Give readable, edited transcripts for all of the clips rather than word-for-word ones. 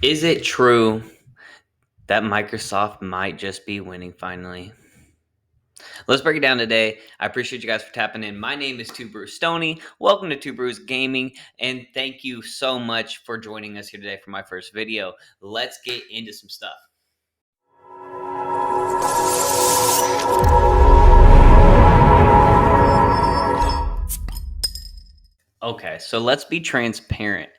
Is it true that Microsoft might just be winning finally? Let's break it down today. I appreciate you guys for tapping in. My name is Two Brews Stoney. Welcome to Two Brews Gaming, and thank you so much for joining us here today for my first video. Let's get into some stuff. Okay, so let's be transparent.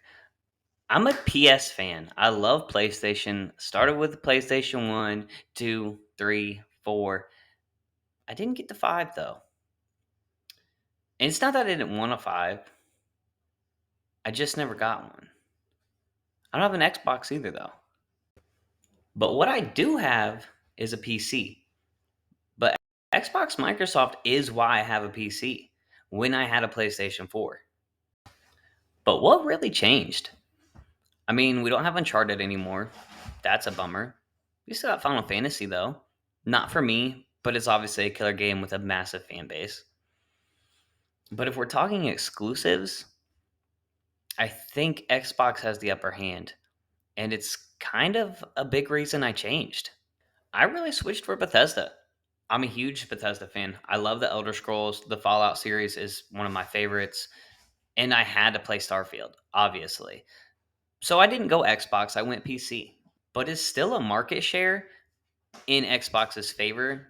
I'm a PS fan. I love PlayStation. Started with the PlayStation 1, 2, 3, 4. I didn't get the 5 though. And it's not that I didn't want a 5. I just never got one. I don't have an Xbox either, though. But what I do have is a PC. But Xbox Microsoft is why I have a PC when I had a PlayStation 4. But what really changed? I mean, we don't have Uncharted anymore. That's a bummer. We still got Final Fantasy, though. Not for me, but it's obviously a killer game with a massive fan base. But if we're talking exclusives, I think Xbox has the upper hand. And it's kind of a big reason I changed. I really switched for Bethesda. I'm a huge Bethesda fan. I love the Elder Scrolls. The Fallout series is one of my favorites. And I had to play Starfield, obviously. So I didn't go Xbox, I went PC. But it's still a market share in Xbox's favor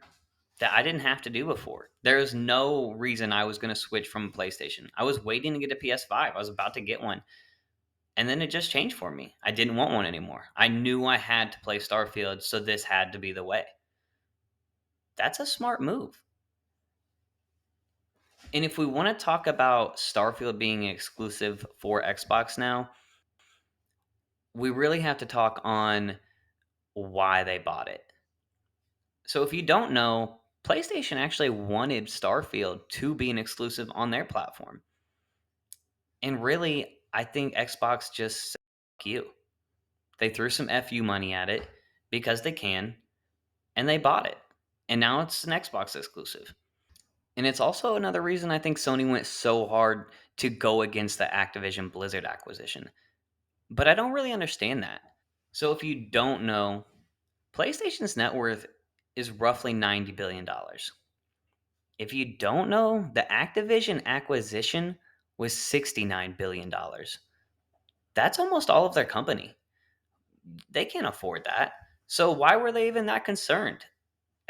that I didn't have to do before. There was no reason I was going to switch from PlayStation. I was waiting to get a PS5. I was about to get one. And then it just changed for me. I didn't want one anymore. I knew I had to play Starfield, so this had to be the way. That's a smart move. And if we want to talk about Starfield being exclusive for Xbox now, we really have to talk on why they bought it. So if you don't know, PlayStation actually wanted Starfield to be an exclusive on their platform. And really, I think Xbox just said, "Fuck you." They threw some FU money at it because they can, and they bought it. And now it's an Xbox exclusive. And it's also another reason I think Sony went so hard to go against the Activision Blizzard acquisition. But I don't really understand that. So if you don't know, PlayStation's net worth is roughly $90 billion. If you don't know, the Activision acquisition was $69 billion. That's almost all of their company. They can't afford that. So why were they even that concerned?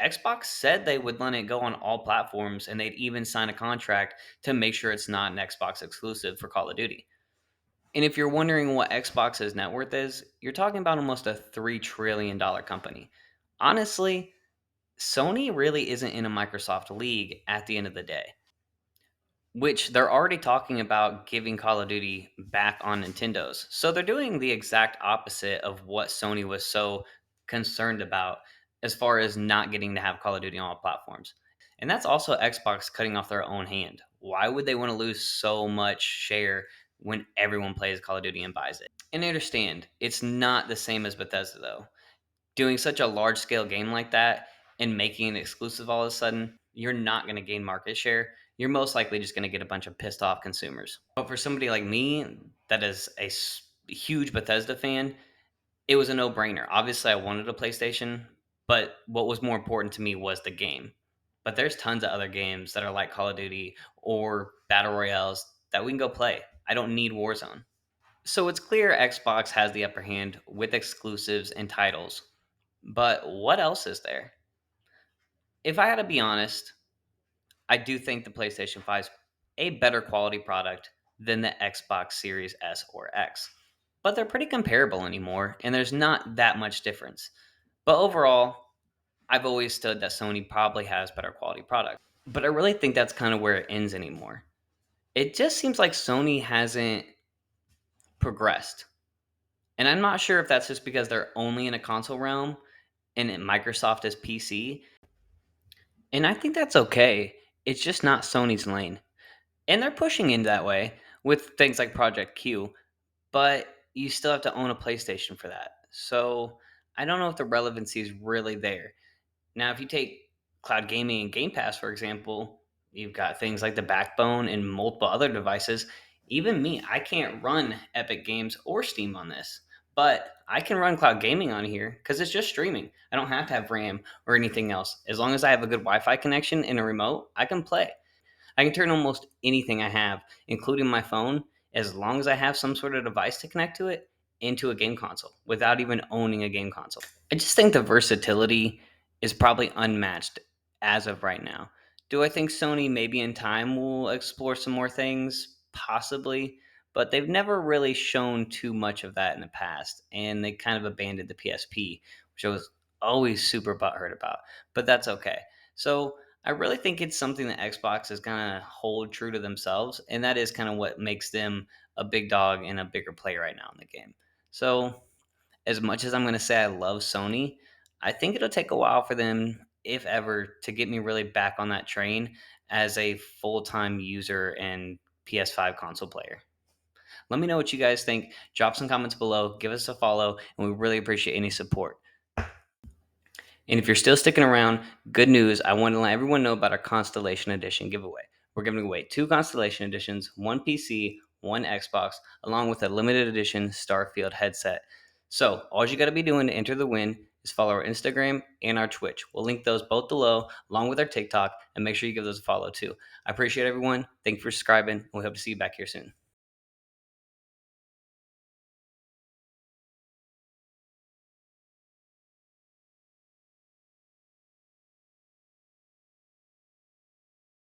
Xbox said they would let it go on all platforms, and they'd even sign a contract to make sure it's not an Xbox exclusive for Call of Duty. And if you're wondering what Xbox's net worth is, you're talking about almost a $3 trillion company. Honestly, Sony really isn't in a Microsoft league at the end of the day, which they're already talking about giving Call of Duty back on Nintendo's. So they're doing the exact opposite of what Sony was so concerned about as far as not getting to have Call of Duty on all platforms. And that's also Xbox cutting off their own hand. Why would they want to lose so much share when everyone plays Call of Duty and buys it? And I understand it's not the same as Bethesda, though. Doing such a large scale game like that and making it exclusive all of a sudden, you're not going to gain market share. You're most likely just going to get a bunch of pissed off consumers. But for somebody like me that is a huge Bethesda fan, it was a no brainer. Obviously, I wanted a PlayStation, but what was more important to me was the game. But there's tons of other games that are like Call of Duty or Battle Royales that we can go play. I don't need Warzone. So it's clear Xbox has the upper hand with exclusives and titles. But what else is there? If I had to be honest, I do think the PlayStation 5 is a better quality product than the Xbox Series S or X. But they're pretty comparable anymore, and there's not that much difference. But overall, I've always stood that Sony probably has better quality products. But I really think that's kind of where it ends anymore. It just seems like Sony hasn't progressed. And I'm not sure if that's just because they're only in a console realm and Microsoft is PC. And I think that's okay. It's just not Sony's lane. And they're pushing in that way with things like Project Q, but you still have to own a PlayStation for that. So I don't know if the relevancy is really there. Now, if you take cloud gaming and Game Pass, for example, you've got things like the Backbone and multiple other devices. Even me, I can't run Epic Games or Steam on this. But I can run cloud gaming on here because it's just streaming. I don't have to have RAM or anything else. As long as I have a good Wi-Fi connection and a remote, I can play. I can turn almost anything I have, including my phone, as long as I have some sort of device to connect to it, into a game console without even owning a game console. I just think the versatility is probably unmatched as of right now. Do I think Sony maybe in time will explore some more things? Possibly, but they've never really shown too much of that in the past, and they kind of abandoned the PSP, which I was always super butthurt about, but that's okay. So I really think it's something that Xbox is going to hold true to themselves, and that is kind of what makes them a big dog and a bigger player right now in the game. So, as much as I'm going to say I love Sony, I think it'll take a while for them, if ever, to get me really back on that train as a full time user and PS5 console player. Let me know what you guys think. Drop some comments below, give us a follow, and we really appreciate any support. And if you're still sticking around, good news. I want to let everyone know about our Constellation Edition giveaway. We're giving away 2 Constellation Editions, 1 PC, 1 Xbox, along with a limited edition Starfield headset. So, all you got to be doing to enter the win is follow our Instagram and our Twitch. We'll link those both below, along with our TikTok, and make sure you give those a follow too. I appreciate everyone. Thank you for subscribing, and we hope to see you back here soon.